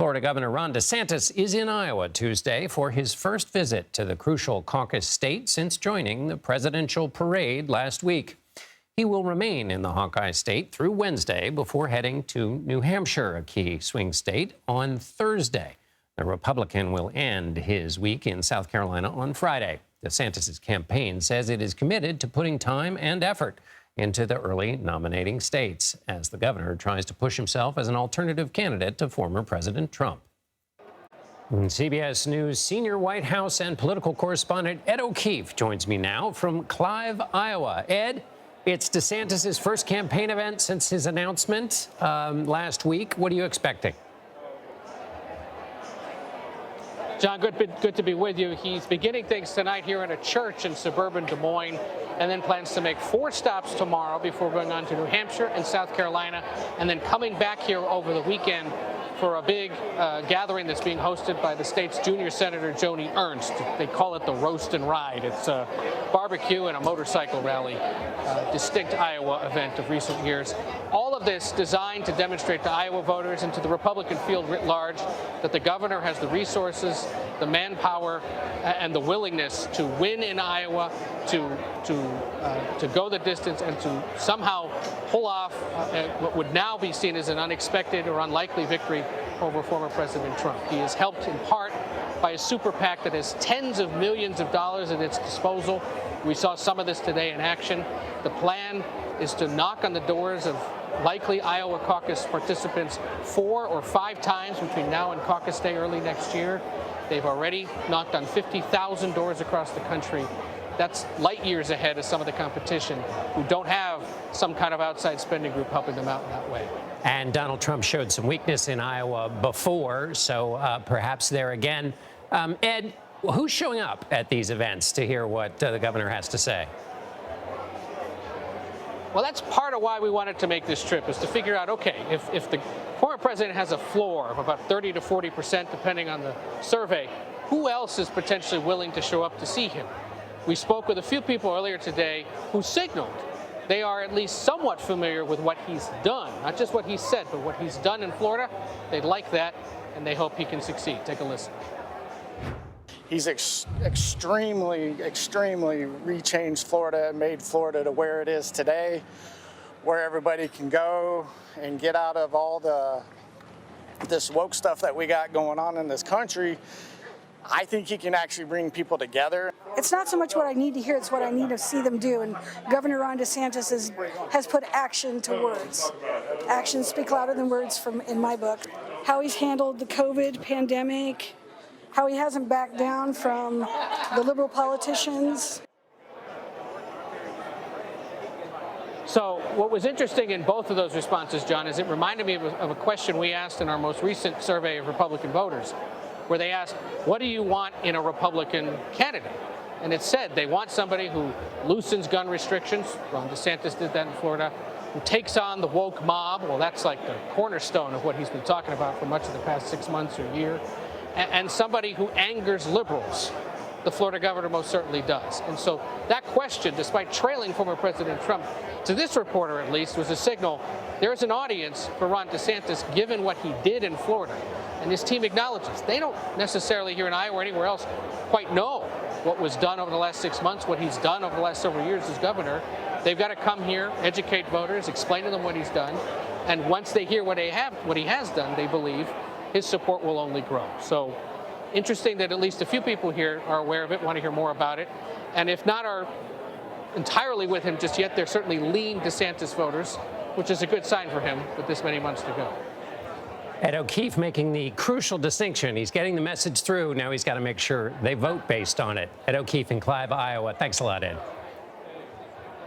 Florida Governor Ron DeSantis is in Iowa Tuesday for his first visit to the crucial caucus state since joining the presidential parade last week. He will remain in the Hawkeye state through Wednesday before heading to New Hampshire, a key swing state, on Thursday. The Republican will end his week in South Carolina on Friday. DeSantis' campaign says it is committed to putting time and effort into the early nominating states as the governor tries to push himself as an alternative candidate to former President Trump. CBS News senior White House and political correspondent Ed O'Keefe joins me now from Clive, Iowa. Ed, it's DeSantis' first campaign event since his announcement last week. What are you expecting? John, good to be with you. He's beginning things tonight here in a church in suburban Des Moines, and then plans to make 4 stops tomorrow before going on to New Hampshire and South Carolina, and then coming back here over the weekend for a big gathering that's being hosted by the state's junior senator, Joni Ernst. They call it the Roast and Ride. It's a barbecue and a motorcycle rally, distinct Iowa event of recent years. All of this designed to demonstrate to Iowa voters and to the Republican field writ large that the governor has the resources, the manpower, and the willingness to win in Iowa, to go the distance, and to somehow pull off what would now be seen as an unexpected or unlikely victory over former President Trump. He is helped in part by a super PAC that has tens of millions of dollars at its disposal. We saw some of this today in action. The plan is to knock on the doors of likely Iowa caucus participants 4 or 5 times between now and caucus day early next year. They've already knocked on 50,000 doors across the country. That's light years ahead of some of the competition who don't have some kind of outside spending group helping them out in that way. And Donald Trump showed some weakness in Iowa before, so perhaps there again. Ed, who's showing up at these events to hear what the governor has to say? Well, that's part of why we wanted to make this trip, is to figure out, okay, if the former president has a floor of about 30 to 40%, depending on the survey, who else is potentially willing to show up to see him? We spoke with a few people earlier today who signaled they are at least somewhat familiar with what he's done, not just what he said, but what he's done in Florida. They like that, and they hope he can succeed. Take a listen. He's extremely rechanged Florida and made Florida to where it is today, where everybody can go and get out of all this woke stuff that we got going on in this country. I think he can actually bring people together. It's not so much what I need to hear, it's what I need to see them do. And Governor Ron DeSantis has put action to words. Actions speak louder than words in my book. How he's handled the COVID pandemic, how he hasn't backed down from the liberal politicians. So what was interesting in both of those responses, John, is it reminded me of a question we asked in our most recent survey of Republican voters, where they asked, what do you want in a Republican candidate? And it said they want somebody who loosens gun restrictions. Ron DeSantis did that in Florida. Who takes on the woke mob. Well, that's like the cornerstone of what he's been talking about for much of the past 6 months or year. And somebody who angers liberals. The Florida governor most certainly does. And so that question, despite trailing former President Trump, to this reporter at least, was a signal there's an audience for Ron DeSantis given what he did in Florida. And his team acknowledges they don't necessarily here in Iowa or anywhere else quite know what was done over the last 6 months, what he's done over the last several years as governor. They've got to come here, educate voters, explain to them what he's done. And once they hear what he has done, they believe his support will only grow. So interesting that at least a few people here are aware of it, want to hear more about it. And if not are entirely with him just yet, they're certainly lean DeSantis voters, which is a good sign for him with this many months to go. Ed O'Keefe making the crucial distinction. He's getting the message through. Now he's got to make sure they vote based on it. Ed O'Keefe in Clive, Iowa. Thanks a lot, Ed.